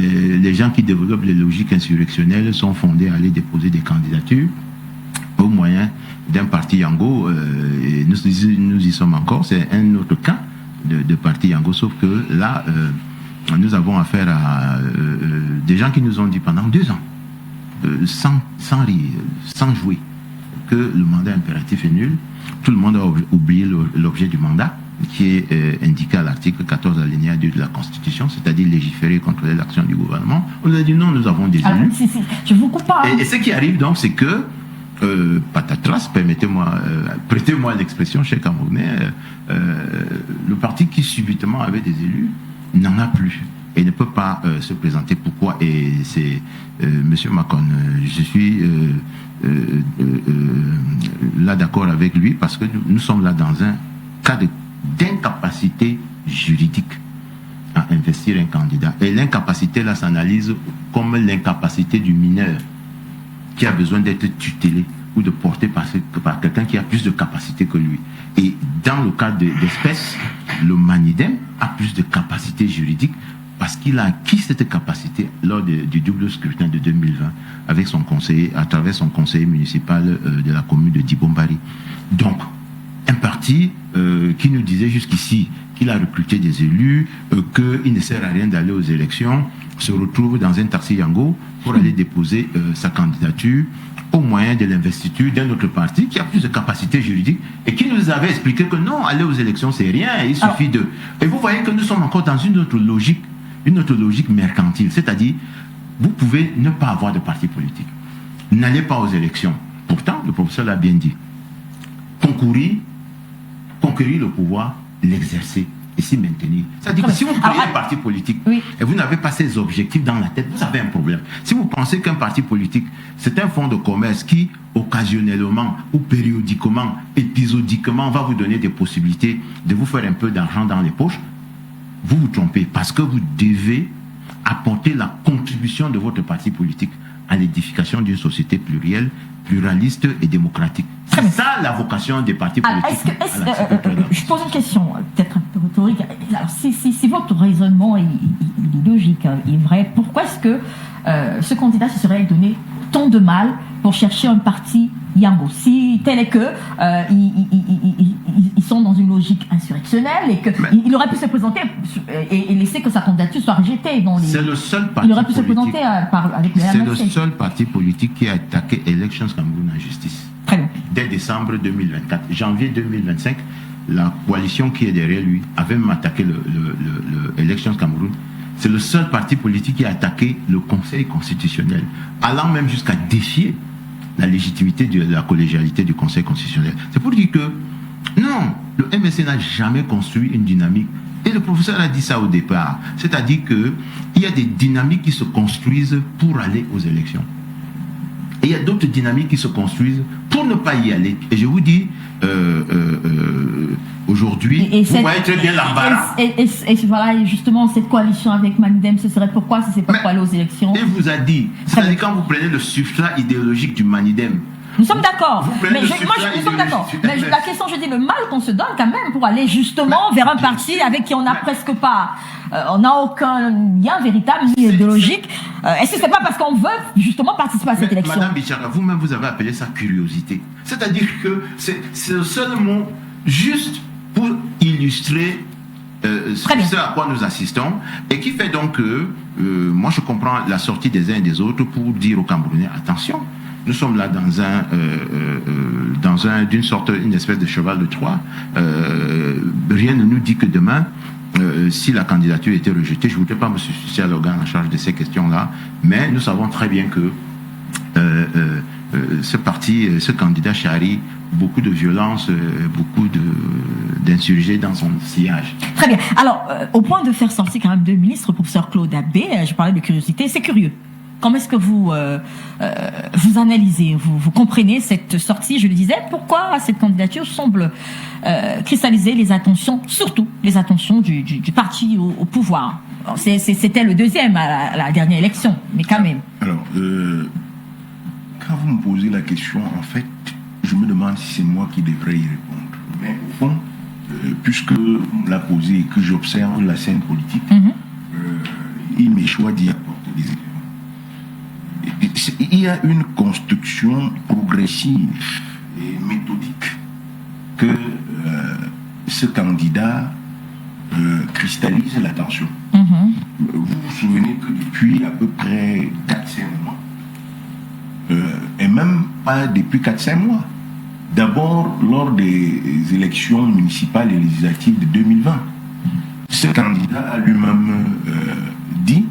les gens qui développent les logiques insurrectionnelles sont fondés à aller déposer des candidatures au moyen d'un parti Yango. Et nous y sommes encore. C'est un autre cas de parti Yango, sauf que là, nous avons affaire à des gens qui nous ont dit pendant 2 ans, sans rire, sans jouer, que le mandat impératif est nul. Tout le monde a oublié l'objet du mandat, qui est indiqué à l'article 14 alinéa 2 de la Constitution, c'est-à-dire légiférer, contrôler l'action du gouvernement. On nous a dit non, nous avons des élus. Je vous coupe pas. Et ce qui arrive donc, c'est que patatras, permettez-moi, prêtez-moi l'expression chez Camerounais, le parti qui subitement avait des élus n'en a plus et ne peut pas se présenter. Pourquoi? Et c'est Monsieur Macron, je suis là d'accord avec lui, parce que nous sommes là dans un cas d'incapacité juridique à investir un candidat. Et l'incapacité là s'analyse comme l'incapacité du mineur qui a besoin d'être tutelé ou de porté par quelqu'un qui a plus de capacité que lui. Et dans le cas d'espèce, le Manidem a plus de capacité juridique parce qu'il a acquis cette capacité lors du double scrutin de 2020 avec son conseiller, à travers son conseiller municipal de la commune de Dibombari. Donc, un parti qui nous disait jusqu'ici qu'il a recruté des élus, qu'il ne sert à rien d'aller aux élections, se retrouve dans un taxi Yango pour aller déposer sa candidature au moyen de l'investiture d'un autre parti qui a plus de capacité juridique et qui nous avait expliqué que non, aller aux élections c'est rien, il suffit de... Et vous voyez que nous sommes encore dans une autre logique mercantile, c'est-à-dire vous pouvez ne pas avoir de parti politique, n'allez pas aux élections. Pourtant, le professeur l'a bien dit, conquérir le pouvoir, l'exercer et s'y maintenir. C'est-à-dire que si vous créez un parti politique et vous n'avez pas ces objectifs dans la tête, vous avez un problème. Si vous pensez qu'un parti politique, c'est un fonds de commerce qui, occasionnellement ou périodiquement, épisodiquement, va vous donner des possibilités de vous faire un peu d'argent dans les poches, vous vous trompez, parce que vous devez apporter la contribution de votre parti politique à l'édification d'une société plurielle, pluraliste et démocratique. C'est ça la vocation des partis politiques. Je pose une question, peut-être un peu rhétorique. Alors, si votre raisonnement est logique, est vrai, pourquoi est-ce que ce candidat se serait donné tant de mal pour chercher un parti Yango? Si tel est que ils sont dans une logique insurrectionnelle et qu'il aurait pu se présenter et laisser que sa candidature soit rejetée. C'est le seul parti il aurait pu se présenter avec le C'est le seul parti politique qui a attaqué Elections Cameroun en justice. Très bien. Dès décembre 2024. Janvier 2025, la coalition qui est derrière lui avait même attaqué le Elections Cameroun. C'est le seul parti politique qui a attaqué le Conseil constitutionnel, allant même jusqu'à défier la légitimité de la collégialité du Conseil constitutionnel. C'est pour dire que non, le MSC n'a jamais construit une dynamique. Et le professeur a dit ça au départ. C'est-à-dire qu'il y a des dynamiques qui se construisent pour aller aux élections. Et il y a d'autres dynamiques qui se construisent pour ne pas y aller. Et je vous dis, aujourd'hui, vous voyez très bien l'embarras. Et voilà, justement, cette coalition avec Manidem, ce serait pourquoi si c'est pas pour aller aux élections? Il vous a dit, c'est-à-dire quand vous prenez le substrat idéologique du Manidem. Nous sommes d'accord. Mais nous sommes d'accord. Mais la question, je dis, le mal qu'on se donne quand même pour aller justement vers un parti avec qui on n'a presque pas, on n'a aucun lien véritable ni idéologique. Est-ce que c'est pas parce qu'on veut justement participer à cette élection? Madame Bichara, vous-même vous avez appelé ça curiosité. C'est-à-dire que c'est le seul mot juste pour illustrer ce à quoi nous assistons et qui fait donc que moi je comprends la sortie des uns et des autres pour dire aux Camerounais attention. Nous sommes là dans une espèce de cheval de Troie. Rien ne nous dit que demain, si la candidature était rejetée, je ne voudrais pas me substituer à l'organe en charge de ces questions-là, mais nous savons très bien que ce candidat charrie beaucoup de violence, beaucoup d'insurgés dans son sillage. Très bien. Alors, au point de faire sortir quand même deux ministres, professeur Claude Abbé, je parlais de curiosité, c'est curieux. Comment est-ce que vous analysez, vous comprenez cette sortie? Je le disais, pourquoi cette candidature semble cristalliser les attentions, surtout les attentions du parti au pouvoir? C'était le deuxième à la dernière élection, mais quand même. Alors, quand vous me posez la question, en fait, je me demande si c'est moi qui devrais y répondre. Mais au fond, puisque vous me l'a posé et que j'observe la scène politique, il m'échoit d'y répondre. des éléments. Il y a une construction progressive et méthodique que ce candidat cristallise l'attention. Vous vous souvenez que depuis à peu près 4-5 mois, et même pas depuis 4-5 mois, d'abord lors des élections municipales et législatives de 2020, ce candidat a lui-même dit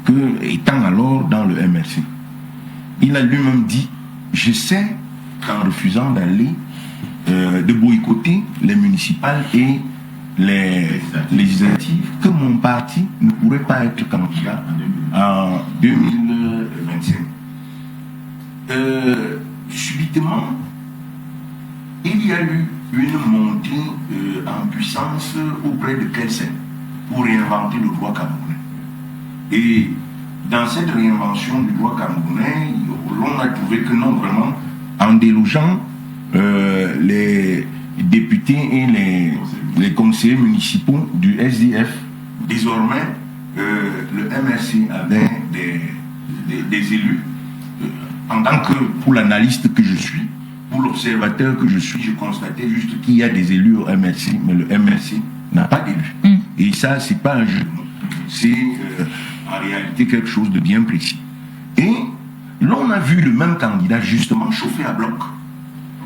que, étant alors dans le MRC, il a lui-même dit: je sais qu'en refusant d'aller, de boycotter les municipales et les législatives, que mon parti ne pourrait pas être candidat en 2025. Subitement, il y a eu une montée en puissance auprès de Kelsen pour réinventer le droit camerounais. Et dans cette réinvention du droit camerounais, l'on a trouvé que non, vraiment, en délogeant les députés et les conseillers municipaux du SDF, désormais, le MRC avait des élus. En tant que, pour l'analyste que je suis, pour l'observateur que je suis, je constatais juste qu'il y a des élus au MRC, mais le MRC n'a pas d'élus. Et ça, c'est pas un jeu de mots. C'est en réalité quelque chose de bien précis. Et l'on a vu le même candidat justement chauffé à bloc.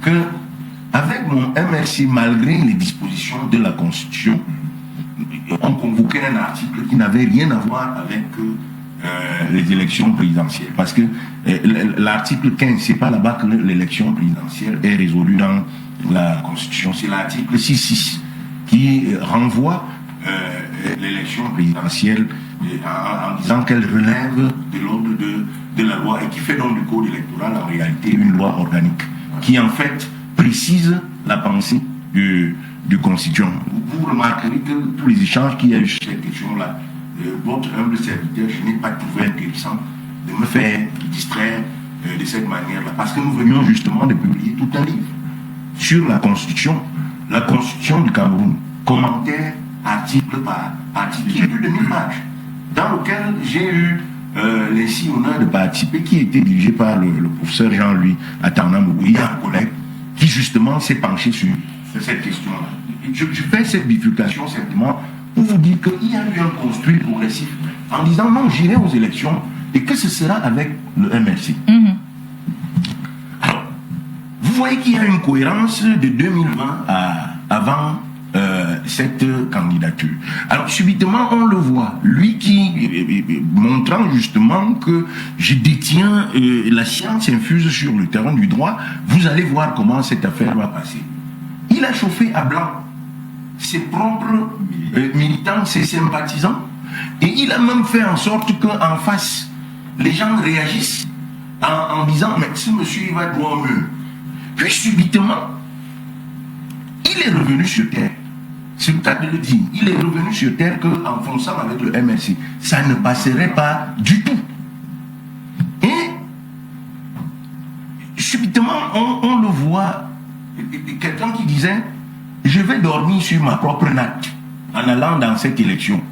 Que, avec mon MRC, malgré les dispositions de la Constitution, on convoquait un article qui n'avait rien à voir avec les élections présidentielles. Parce que l'article 15, c'est pas là-bas que l'élection présidentielle est résolue dans la Constitution. C'est l'article 6.6 qui renvoie l'élection présidentielle en disant qu'elle relève de l'ordre de la loi et qui fait donc du code électoral en réalité une loi organique qui en fait précise la pensée du constituant. Vous remarquerez que tous les échanges qu'il y a eu sur cette question-là, votre humble serviteur, je n'ai pas trouvé intéressant de me faire distraire de cette manière-là. Parce que nous venions justement de publier tout un livre sur la Constitution du Cameroun, commentaire, article par article, qui est plus de 1000 pages, dans lequel j'ai eu l'insi honneur de participer, qui était dirigé par le professeur Jean-Louis Atanamoué, un collègue, qui justement s'est penché sur cette question-là. Je fais cette bifurcation simplement pour vous dire qu'il y a eu un construit progressif en disant non, j'irai aux élections et que ce sera avec le MRC. Alors, vous voyez qu'il y a une cohérence de 2020 avant cette candidature. Alors, subitement, on le voit, lui qui, montrant justement que je détiens la science infuse sur le terrain du droit, vous allez voir comment cette affaire va passer. Il a chauffé à blanc ses propres militants, ses sympathisants, et il a même fait en sorte qu'en face, les gens réagissent en disant: mais ce monsieur il va droit au mur. Puis subitement, il est revenu sur terre. C'est le cas de le dire. Il est revenu sur terre qu'en fonçant avec le MRC, ça ne passerait pas du tout. Et subitement, on le voit, quelqu'un qui disait: je vais dormir sur ma propre natte en allant dans cette élection.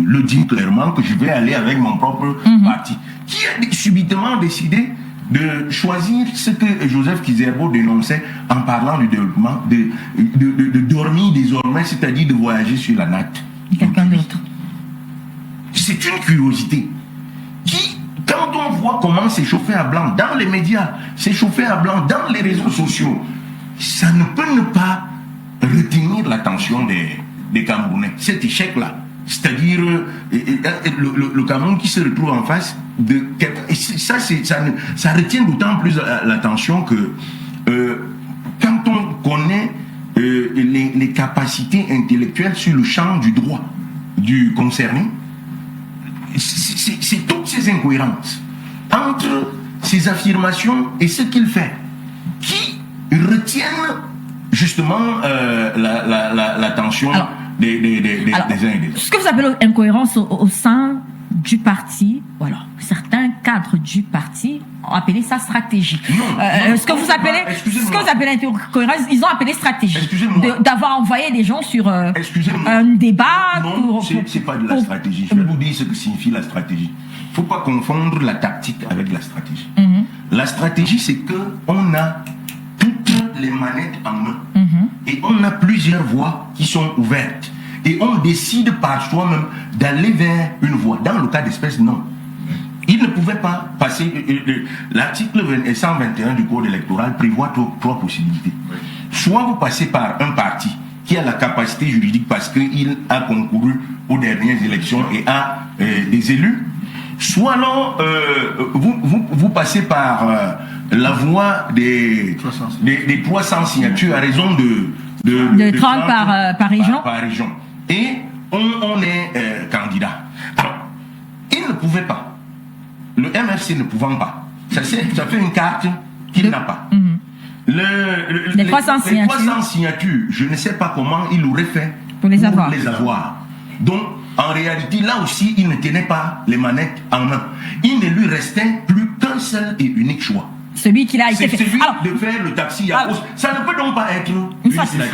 Le dit clairement que je vais aller avec mon propre parti. Qui a subitement décidé de choisir ce que Joseph Kizerbo dénonçait en parlant du développement, de dormir désormais, c'est-à-dire de voyager sur la natte. Quelqu'un d'autre. C'est une curiosité qui, quand on voit comment c'est chauffé à blanc dans les médias, c'est chauffé à blanc dans les réseaux sociaux, ça ne peut ne pas retenir l'attention des Camerounais. Cet échec-là, c'est-à-dire le Cameroun qui se retrouve en face de quelqu'un. Et ça retient d'autant plus l'attention que quand on connaît les capacités intellectuelles sur le champ du droit du concerné, c'est toutes ces incohérences entre ses affirmations et ce qu'il fait qui retiennent justement l'attention des uns et des autres. Ce que vous appelez incohérence au sein du parti, voilà, certains cadres du parti ont appelé ça stratégie. Ce que vous appelez incohérence, ils ont appelé stratégie. D'avoir envoyé des gens sur un débat. Non, c'est pas de la stratégie. Je vais vous dire ce que signifie la stratégie. faut pas confondre la tactique avec la stratégie. Mhm. La stratégie, c'est qu'on a toutes les manettes en main. Mhm. Et on a plusieurs voies qui sont ouvertes. Et on décide par soi-même d'aller vers une voie. Dans le cas d'espèce, non. Il ne pouvait pas passer. L'article 121 du Code électoral prévoit trois possibilités. Soit vous passez par un parti qui a la capacité juridique parce qu'il a concouru aux dernières élections et a des élus. Soit alors, vous passez par la voie des 300 signatures à raison de 30 par région. Par région. Et on est candidat. Alors, il ne pouvait pas. Le MRC ne pouvant pas. Ça fait une carte qu'il n'a pas. Les 300 signatures, je ne sais pas comment il aurait fait pour les avoir. Donc, en réalité, là aussi, il ne tenait pas les manettes en main. Il ne lui restait plus qu'un seul et unique choix. Celui qui a été fait. C'est celui de faire le taxi à hausse. Ça ne peut donc pas être une stratégie.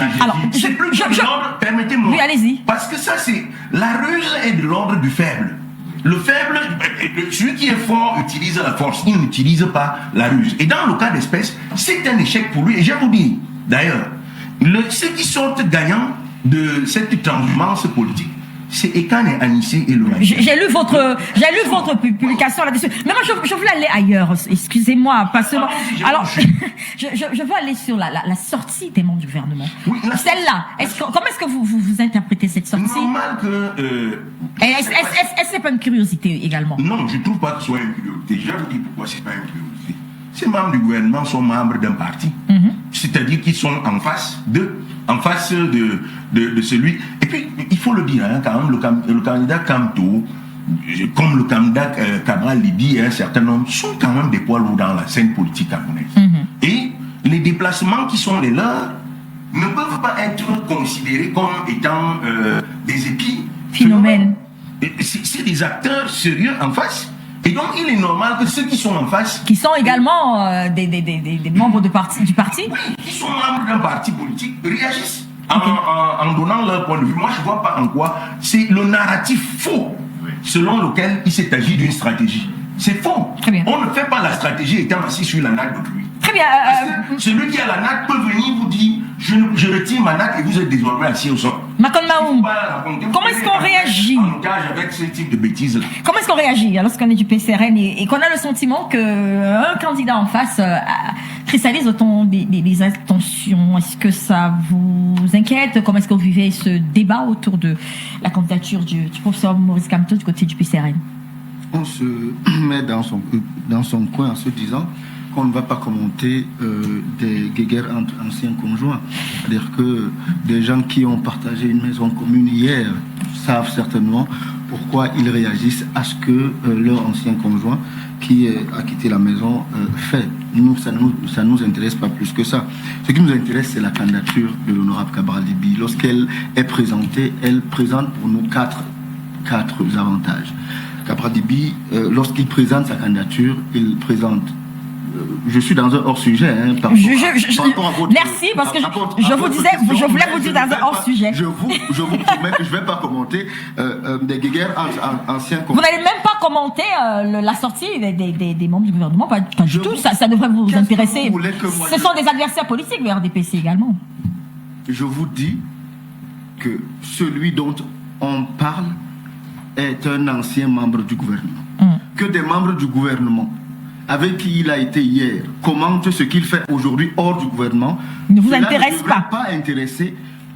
C'est plus de l'ordre, permettez-moi. Oui, allez-y. Parce que ça, c'est... La ruse est de l'ordre du faible. Le faible, celui qui est fort utilise la force. Il n'utilise pas la ruse. Et dans le cas d'espèce, c'est un échec pour lui. Et je vous dis, d'ailleurs, ceux qui sortent gagnants de cette transhumance politique, c'est Ekan et Anissé et le J'ai lu votre publication là-dessus. Mais moi, je veux aller ailleurs. Excusez-moi, pas seulement. Alors, je veux aller sur la sortie des membres du gouvernement. Oui, celle-là. Comment est-ce que vous interprétez cette sortie? Normal que. Est-ce que c'est pas une curiosité également? Non, je ne trouve pas que ce soit une curiosité. Je vous dis pourquoi c'est pas une curiosité. Ces membres du gouvernement sont membres d'un parti. C'est-à-dire qu'ils sont en face de celui. Et puis, il faut le dire, hein, quand même, le candidat Kamto, comme le candidat Cabral Libi et un certain nombre, sont quand même des poids lourds dans la scène politique camerounaise. Et les déplacements qui sont les leurs ne peuvent pas être considérés comme étant des épiphénomènes. C'est des acteurs sérieux en face. Et donc, il est normal que ceux qui sont en face... Qui sont également des membres du parti. Oui, qui sont membres d'un parti politique, réagissent en donnant leur point de vue. Moi, je ne vois pas en quoi c'est le narratif faux selon lequel il s'est agi d'une stratégie. C'est faux. Très bien. On ne fait pas la stratégie étant assis sur la natte d'autrui. Très bien. Celui qui a la natte peut venir vous dire je retire ma natte et vous êtes désormais assis au sol. Makon Maoum, comment est-ce qu'on réagit avec ce type de bêtises-là? Comment est-ce qu'on réagit lorsqu'on est du PCRN et qu'on a le sentiment qu'un candidat en face cristallise autant des intentions? Est-ce que ça vous inquiète? Comment est-ce que vous vivez ce débat autour de la candidature du professeur Maurice Kamto du côté du PCRN? On se met dans son coin en se disant qu'on ne va pas commenter des guéguerres entre anciens conjoints. C'est-à-dire que des gens qui ont partagé une maison commune hier savent certainement pourquoi ils réagissent à ce que leur ancien conjoint qui a quitté la maison fait. Nous, ça nous intéresse pas plus que ça. Ce qui nous intéresse, c'est la candidature de l'honorable Cabral Libi. Lorsqu'elle est présentée, elle présente pour nous quatre avantages. Cabral Libi, lorsqu'il présente sa candidature, il présente... je suis dans un hors-sujet. Hein, merci, parce que je voulais vous dire dans un hors-sujet. Je vous promets que je ne vais pas commenter des guéguerres anciens. Vous n'allez même pas commenter la sortie des membres du gouvernement, pas du tout. Ça devrait vous intéresser. Ce sont des adversaires politiques, le RDPC également. Je vous dis que celui dont on parle est un ancien membre du gouvernement. Que des membres du gouvernement avec qui il a été hier commente ce qu'il fait aujourd'hui hors du gouvernement ne vous intéresse pas intéresser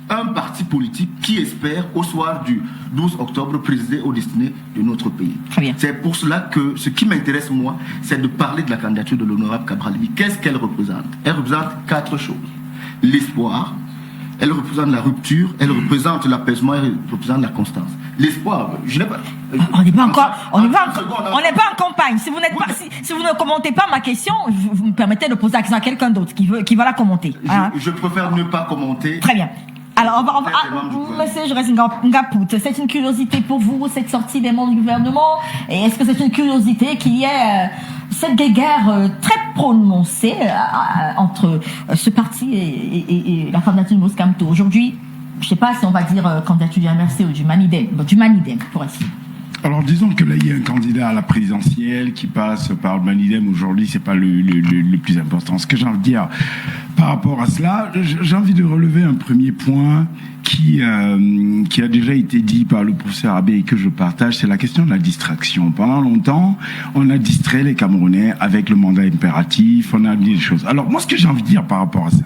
un parti politique qui espère au soir du 12 octobre présider aux destinées de notre pays. Très bien. C'est pour cela que ce qui m'intéresse moi, c'est de parler de la candidature de l'honorable Cabral Libi. Qu'est-ce qu'elle représente? Elle représente 4 choses. L'espoir, elle représente la rupture, elle représente l'apaisement, elle représente la constance. L'espoir, je n'ai pas... On n'est pas en campagne. Si vous ne commentez pas ma question, vous me permettez de poser la question à quelqu'un d'autre qui va la commenter. Je préfère ne pas commenter. Très bien. Alors, monsieur Jores Ngapout, c'est une curiosité pour vous, cette sortie des membres du gouvernement? Et est-ce que c'est une curiosité qu'il y ait cette guerre très prononcée entre ce parti et la candidature de Maurice Kamto? Aujourd'hui, je ne sais pas si on va dire candidature du MRC ou du Manidem, pour ainsi. Alors disons que là il y a un candidat à la présidentielle qui passe par le Manidem aujourd'hui, c'est pas le plus important. Ce que j'ai envie de dire par rapport à cela, j'ai envie de relever un premier point qui a déjà été dit par le professeur Abbé et que je partage, c'est la question de la distraction. Pendant longtemps, on a distrait les Camerounais avec le mandat impératif, on a dit des choses. Alors moi ce que j'ai envie de dire par rapport à ça,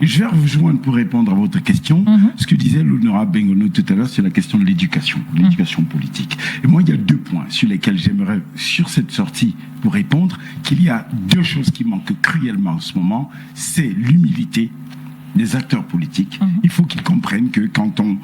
je vais rejoindre pour répondre à votre question, ce que disait l'honorable Bengono tout à l'heure, c'est la question de l'éducation politique. Et moi, il y a 2 points sur lesquels j'aimerais, sur cette sortie, pour répondre, qu'il y a 2 choses qui manquent cruellement en ce moment, c'est l'humilité des acteurs politiques. Il faut qu'ils comprennent que quand on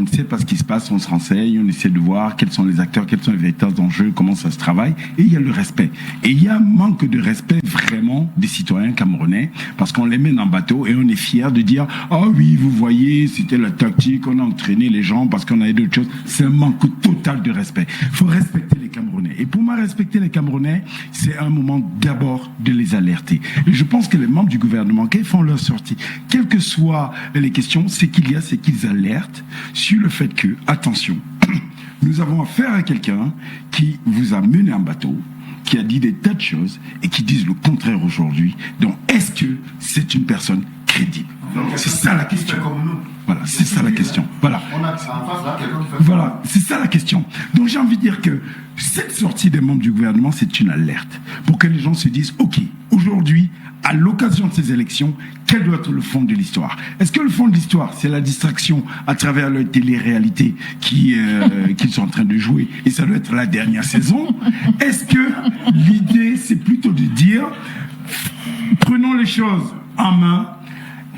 ne sait pas ce qui se passe, on se renseigne, on essaie de voir quels sont les acteurs, quels sont les véritables enjeux, comment ça se travaille, et il y a le respect. Et il y a un manque de respect vraiment des citoyens camerounais, parce qu'on les mène en bateau et on est fier de dire « Ah oui, vous voyez, c'était la tactique, on a entraîné les gens parce qu'on avait d'autres choses. » C'est un manque total de respect. Il faut respecter les Camerounais. Et pour moi, respecter les Camerounais, c'est un moment d'abord de les alerter. Et je pense que les membres du gouvernement, quand ils font leur sortie, quelles que soient les questions, c'est qu'ils alertent sur le fait que, attention, nous avons affaire à quelqu'un qui vous a mené en bateau, qui a dit des tas de choses et qui disent le contraire aujourd'hui. Donc, est-ce que c'est une personne crédible? C'est ça la question. Voilà, c'est ça la question. Voilà. Voilà, c'est ça la question. Donc j'ai envie de dire que cette sortie des membres du gouvernement, c'est une alerte pour que les gens se disent, ok, aujourd'hui, à l'occasion de ces élections, quel doit être le fond de l'histoire? Est-ce que le fond de l'histoire, c'est la distraction à travers la télé-réalité qu'ils sont en train de jouer, et ça doit être la dernière saison? Est-ce que l'idée, c'est plutôt de dire, prenons les choses en main,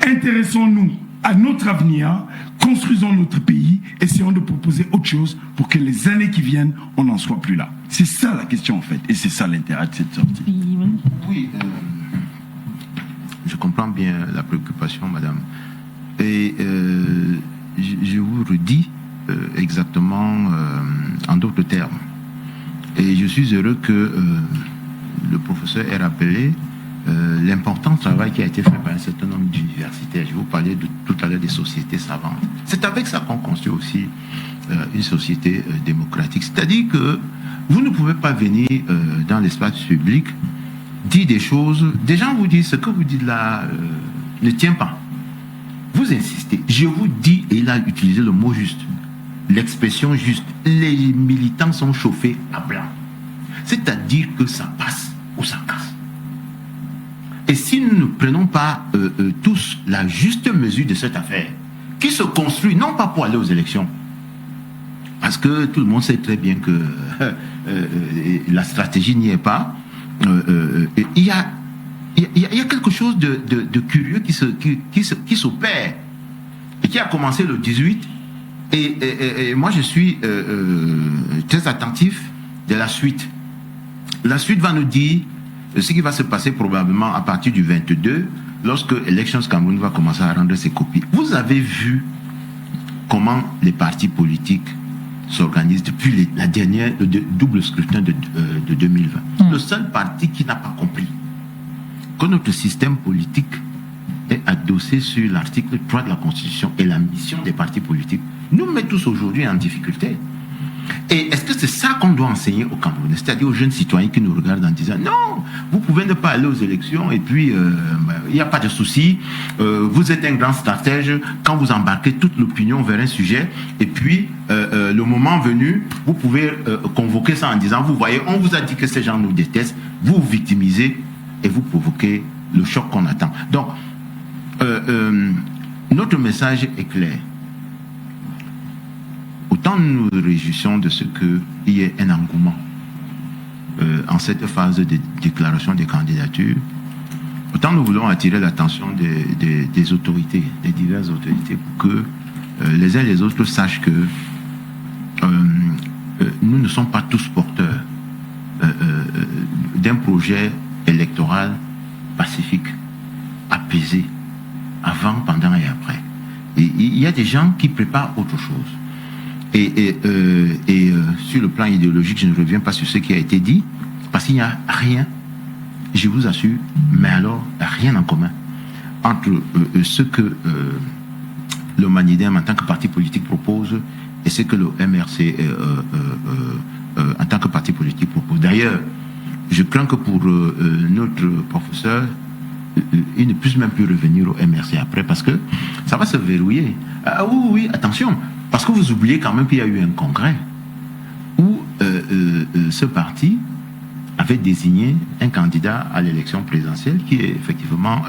intéressons-nous à notre avenir, construisons notre pays, essayons de proposer autre chose pour que les années qui viennent, on n'en soit plus là. C'est ça la question en fait, et c'est ça l'intérêt de cette sortie. Oui, je comprends bien la préoccupation, madame. Et je vous redis exactement en d'autres termes. Et je suis heureux que le professeur ait rappelé l'important travail qui a été fait par un certain nombre d'universitaires. Je vous parlais tout à l'heure des sociétés savantes. C'est avec ça qu'on construit aussi une société démocratique. C'est-à-dire que vous ne pouvez pas venir dans l'espace public dire des choses. Des gens vous disent ce que vous dites là ne tient pas. Vous insistez. Je vous dis, et il a utilisé le mot juste, l'expression juste. Les militants sont chauffés à blanc. C'est-à-dire que ça passe ou ça casse. Et si nous ne prenons pas tous la juste mesure de cette affaire, qui se construit non pas pour aller aux élections, parce que tout le monde sait très bien que la stratégie n'y est pas, il y a quelque chose de curieux qui s'opère et qui a commencé le 18, et moi je suis très attentif de la suite. La suite va nous dire ce qui va se passer probablement à partir du 22, lorsque Elections Cameroun va commencer à rendre ses copies. Vous avez vu comment les partis politiques s'organisent depuis le double scrutin de 2020. Le seul parti qui n'a pas compris que notre système politique est adossé sur l'article 3 de la Constitution et la mission des partis politiques nous met tous aujourd'hui en difficulté. Et est-ce que c'est ça qu'on doit enseigner aux Camerounais, c'est-à-dire aux jeunes citoyens qui nous regardent en disant non, vous pouvez ne pas aller aux élections et puis il n'y a pas de souci, vous êtes un grand stratège, quand vous embarquez toute l'opinion vers un sujet et puis le moment venu, vous pouvez convoquer ça en disant vous voyez, on vous a dit que ces gens nous détestent, vous vous victimisez et vous provoquez le choc qu'on attend. Donc notre message est clair. Autant nous nous réjouissons de ce qu'il y ait un engouement en cette phase de déclaration des candidatures, autant nous voulons attirer l'attention des autorités, des diverses autorités, pour que les uns et les autres sachent que nous ne sommes pas tous porteurs d'un projet électoral pacifique, apaisé, avant, pendant et après. Et il y a des gens qui préparent autre chose. Et sur le plan idéologique, je ne reviens pas sur ce qui a été dit, parce qu'il n'y a rien, je vous assure, mais alors rien en commun entre ce que le Manidem en tant que parti politique propose et ce que le MRC en tant que parti politique propose. D'ailleurs, je crains que pour notre professeur, il ne puisse même plus revenir au MRC après parce que ça va se verrouiller. Ah oui, attention, parce que vous oubliez quand même qu'il y a eu un congrès où ce parti avait désigné un candidat à l'élection présidentielle qui est effectivement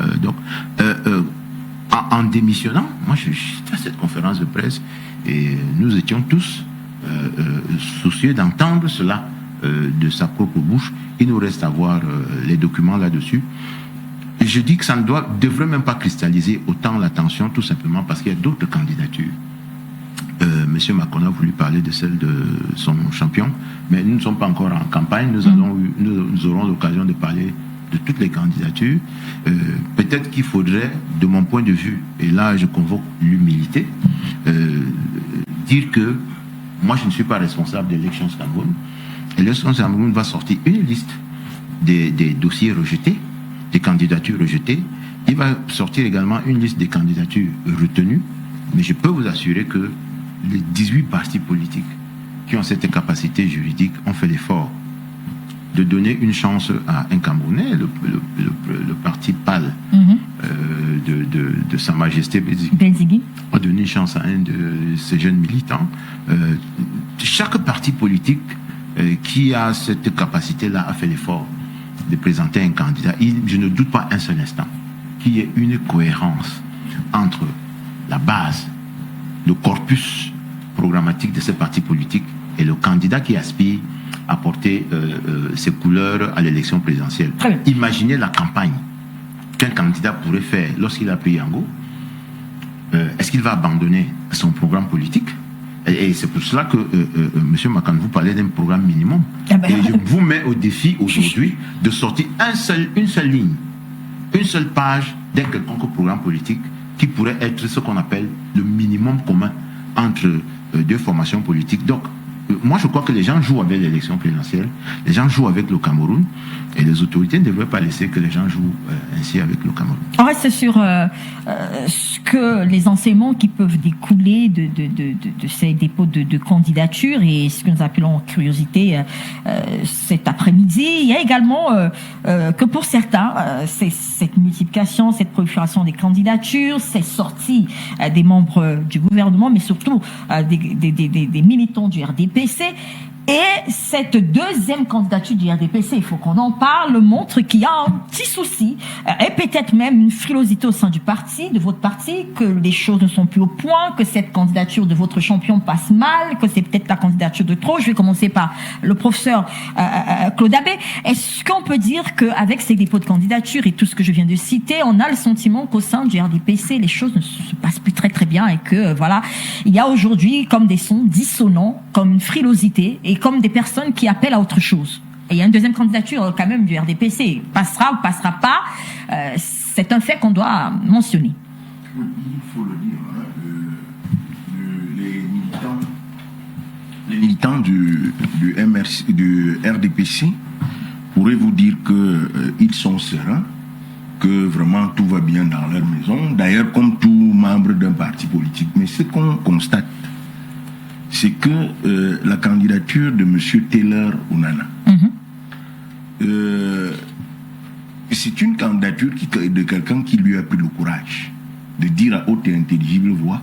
en démissionnant. Moi, j'étais à cette conférence de presse et nous étions tous soucieux d'entendre cela de sa propre bouche. Il nous reste à voir les documents là-dessus. Et je dis que ça ne devrait même pas cristalliser autant l'attention, tout simplement parce qu'il y a d'autres candidatures. Monsieur Macron a voulu parler de celle de son champion, mais nous ne sommes pas encore en campagne. Nous aurons l'occasion de parler de toutes les candidatures. Peut-être qu'il faudrait, de mon point de vue, et là je convoque l'humilité, dire que moi je ne suis pas responsable d'Elections Cameroun. Elections Cameroun va sortir une liste des dossiers rejetés, des candidatures rejetées. Il va sortir également une liste des candidatures retenues. Mais je peux vous assurer que les 18 partis politiques qui ont cette capacité juridique ont fait l'effort de donner une chance à un Camerounais, le parti PAL de Sa Majesté Bézigui a donné une chance à un de ces jeunes militants. Chaque parti politique qui a cette capacité-là a fait l'effort de présenter un candidat. Je ne doute pas un seul instant qu'il y ait une cohérence entre la base, le corpus programmatique de ces partis politiques et le candidat qui aspire à porter ses couleurs à l'élection présidentielle. Imaginez la campagne qu'un candidat pourrait faire lorsqu'il a pris Yango. Est-ce qu'il va abandonner son programme politique? Et c'est pour cela que M. Makan, vous parlez d'un programme minimum. Et je vous mets au défi aujourd'hui de sortir une seule ligne, une seule page d'un quelconque programme politique qui pourrait être ce qu'on appelle le minimum commun entre deux formations politiques. Donc, moi, je crois que les gens jouent avec l'élection présidentielle, les gens jouent avec le Cameroun, et les autorités ne devraient pas laisser que les gens jouent ainsi avec le Cameroun. On reste sur ce que les enseignements qui peuvent découler de ces dépôts de candidatures et ce que nous appelons curiosité cet après-midi. Il y a également que pour certains, cette multiplication, cette prolifération des candidatures, ces sorties des membres du gouvernement, mais surtout des militants du RDPC. Et cette deuxième candidature du RDPC, il faut qu'on en parle, montre qu'il y a un petit souci, et peut-être même une frilosité au sein du parti, de votre parti, que les choses ne sont plus au point, que cette candidature de votre champion passe mal, que c'est peut-être la candidature de trop. Je vais commencer par le professeur Claude Abbé. Est-ce qu'on peut dire qu'avec ces dépôts de candidature et tout ce que je viens de citer, on a le sentiment qu'au sein du RDPC, les choses ne se passent plus très très bien et que voilà, il y a aujourd'hui comme des sons dissonants, comme une frilosité et comme des personnes qui appellent à autre chose. Et il y a une deuxième candidature quand même du RDPC. Passera ou passera pas, c'est un fait qu'on doit mentionner. Il faut le dire, les militants du MRC, du RDPC pourraient vous dire qu'ils sont sereins, que vraiment tout va bien dans leur maison. D'ailleurs, comme tout membre d'un parti politique. Mais ce qu'on constate, c'est que la candidature de M. Taylor Onana, c'est une candidature de quelqu'un qui lui a pris le courage de dire à haute et intelligible voix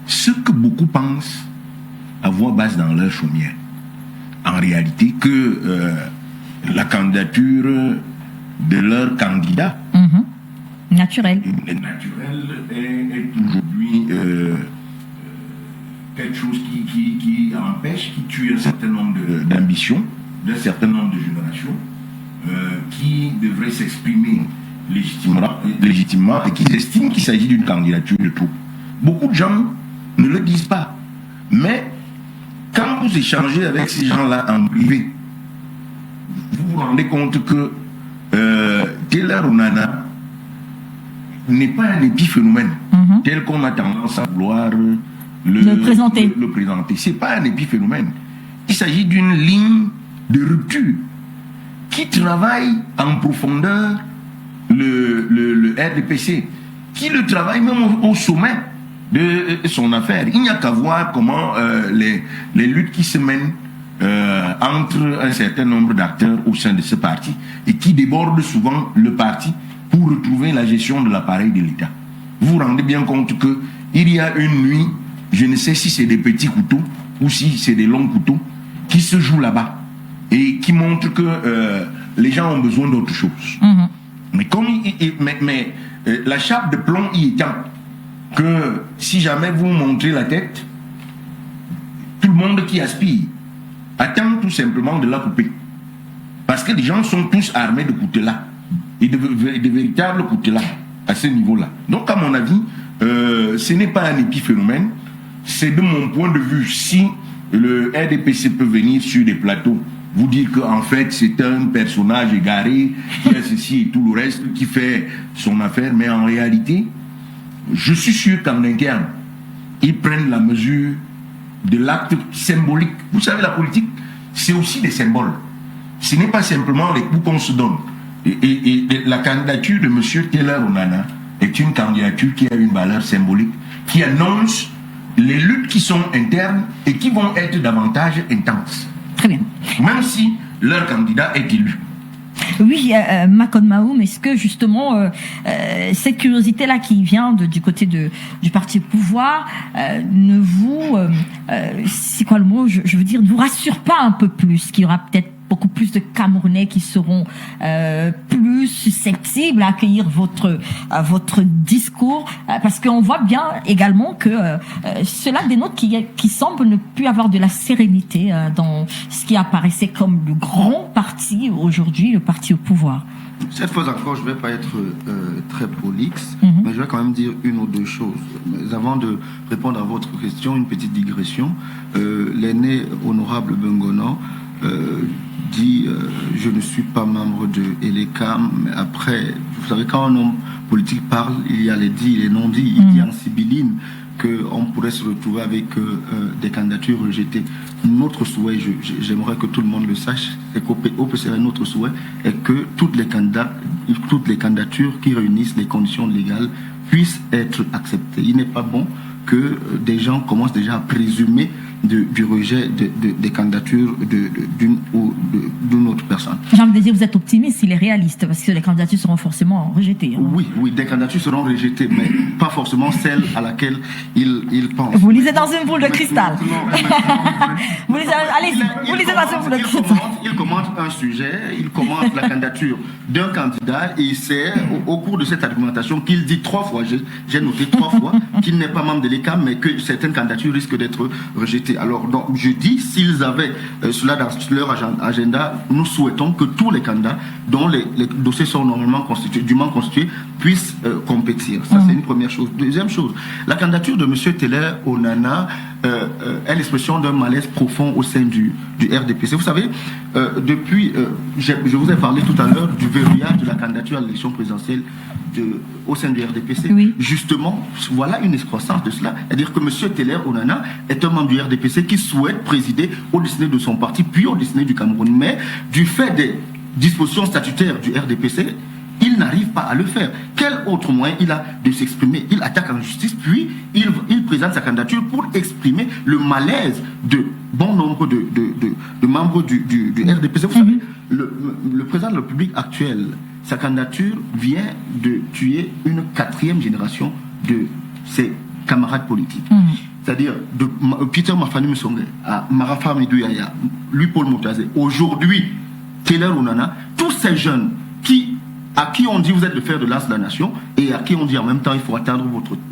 ce que beaucoup pensent à voix basse dans leur chaumière. En réalité, que la candidature de leur candidat naturel est aujourd'hui quelque chose qui empêche, qui tue un certain nombre d'ambitions, d'un certain nombre de générations, qui devraient s'exprimer légitimement et qui estiment qu'il s'agit d'une candidature de trop. Beaucoup de gens ne le disent pas. Mais quand vous échangez avec ces gens-là en privé, vous vous rendez compte que Taylor Onana n'est pas un épiphénomène tel qu'on a tendance à vouloir le présenter. Ce n'est pas un épiphénomène. Il s'agit d'une ligne de rupture qui travaille en profondeur le RDPC, qui le travaille même au sommet de son affaire. Il n'y a qu'à voir comment les luttes qui se mènent entre un certain nombre d'acteurs au sein de ce parti et qui déborde souvent le parti pour retrouver la gestion de l'appareil de l'État. Vous vous rendez bien compte qu'il y a une nuit, je ne sais si c'est des petits couteaux ou si c'est des longs couteaux, qui se jouent là-bas et qui montrent que les gens ont besoin d'autre chose. Mais comme la chape de plomb y étant, que si jamais vous montrez la tête, tout le monde qui aspire attend tout simplement de la couper. Parce que les gens sont tous armés de coutelas, et de véritables coutelas à ce niveau-là. Donc à mon avis, ce n'est pas un épiphénomène, c'est de mon point de vue, si le RDPC peut venir sur des plateaux, vous dire qu'en fait c'est un personnage égaré, qui a ceci et tout le reste, qui fait son affaire, mais en réalité, je suis sûr qu'en interne, ils prennent la mesure de l'acte symbolique. Vous savez, la politique, c'est aussi des symboles. Ce n'est pas simplement les coups qu'on se donne. Et la candidature de M. Taylor Onana est une candidature qui a une valeur symbolique, qui annonce les luttes qui sont internes et qui vont être davantage intenses. Très bien. Même si leur candidat est élu. Oui, Makon Mahoum, est-ce que justement cette curiosité-là qui vient du côté du parti au pouvoir ne vous, c'est quoi le mot, je veux dire, ne vous rassure pas un peu plus qu'il y aura peut-être beaucoup plus de Camerounais qui seront plus susceptibles à accueillir votre discours, parce qu'on voit bien également que cela dénote qui semble ne plus avoir de la sérénité dans ce qui apparaissait comme le grand parti aujourd'hui, le parti au pouvoir. Cette fois encore, je ne vais pas être très prolixe, mais je vais quand même dire une ou deux choses. Mais avant de répondre à votre question, une petite digression. L'aîné honorable Bengono dit je ne suis pas membre de ELECAM, mais après, vous savez, quand un homme politique parle, il y a les dits et les non-dits. Il dit en sibylline qu'on pourrait se retrouver avec des candidatures rejetées. Notre souhait, j'aimerais que tout le monde le sache, c'est qu'au PCRN, notre souhait est que toutes les candidatures qui réunissent les conditions légales puissent être acceptées. Il n'est pas bon que des gens commencent déjà à présumer du rejet des candidatures d'une autre personne. J'ai envie de dire, vous êtes optimiste, il est réaliste, parce que les candidatures seront forcément rejetées. Hein. Oui, des candidatures seront rejetées, mais pas forcément celles à laquelle ils pensent. Vous lisez dans une boule de cristal. Vous lisez dans une boule de cristal. Il commente un sujet, il commente la candidature d'un candidat, et c'est au cours de cette argumentation qu'il dit 3 fois, j'ai noté 3 fois, qu'il n'est pas membre de l'ECAM, mais que certaines candidatures risquent d'être rejetées. Alors, donc, je dis, s'ils avaient cela dans leur agenda, nous souhaitons que tous les candidats dont les dossiers sont normalement dûment constitués puissent compétir. Ça, c'est une première chose. Deuxième chose, la candidature de M. Taylor Onana est l'expression d'un malaise profond au sein du RDPC. Vous savez, depuis, je vous ai parlé tout à l'heure du verrouillage de la candidature à l'élection présidentielle au sein du RDPC. Oui. Justement, voilà une excroissance de cela. C'est-à-dire que M. Taylor Onana est un membre du RDPC qui souhaite présider au destiné de son parti, puis au destiné du Cameroun. Mais du fait des dispositions statutaires du RDPC, il n'arrive pas à le faire. Quel autre moyen il a de s'exprimer? Il attaque en justice, puis il présente sa candidature pour exprimer le malaise de bon nombre de membres du RDPC. Vous savez, le président de la République actuel, sa candidature vient de tuer une 4e génération de ses camarades politiques. C'est-à-dire de Peter Mafani Msonge à Marafa Medouyaya, lui Paul Moutazé, aujourd'hui Taylor Onana, tous ces jeunes à qui on dit vous êtes le fer de lance de la nation et à qui on dit en même temps il faut attendre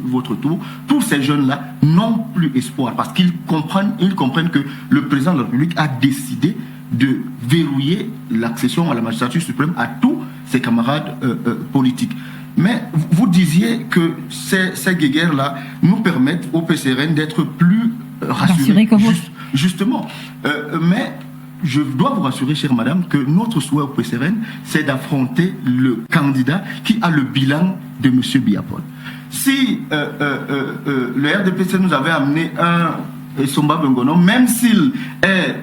votre tour, tous ces jeunes-là n'ont plus espoir parce qu'ils comprennent que le président de la République a décidé de verrouiller l'accession à la magistrature suprême à tous ses camarades politiques. Mais vous disiez que ces guéguerres-là nous permettent au PCRN d'être plus rassurés que vous. Justement. Mais je dois vous rassurer, chère madame, que notre souhait au PCRN, c'est d'affronter le candidat qui a le bilan de M. Biapol. Si le RDPC nous avait amené un Somba Bengono, même s'il est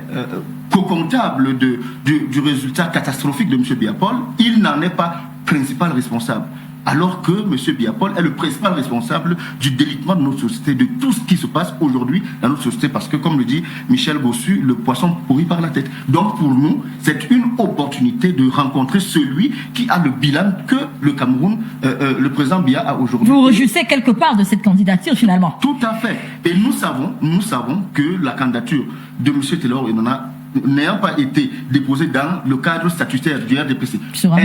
co-comptable du résultat catastrophique de M. Biapol, il n'en est pas principal responsable. alors que M. Biapol est le principal responsable du délitement de notre société, de tout ce qui se passe aujourd'hui dans notre société, parce que, comme le dit Michel Bossu, le poisson pourrit par la tête. Donc, pour nous, c'est une opportunité de rencontrer celui qui a le bilan que le Cameroun, le président Biya a aujourd'hui. Vous rejouissez quelque part de cette candidature, finalement. Tout à fait. Et nous savons que la candidature de M. Taylor Enona, n'ayant pas été déposée dans le cadre statutaire du RDPC, sera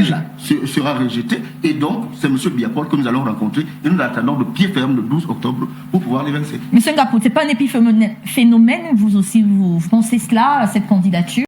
rejetée. Et donc, c'est M. Biapol que nous allons rencontrer et nous l'attendons de pied ferme le 12 octobre pour pouvoir l'évincer. M. Ngapou, ce n'est pas un épiphénomène, vous aussi, vous pensez cela, cette candidature?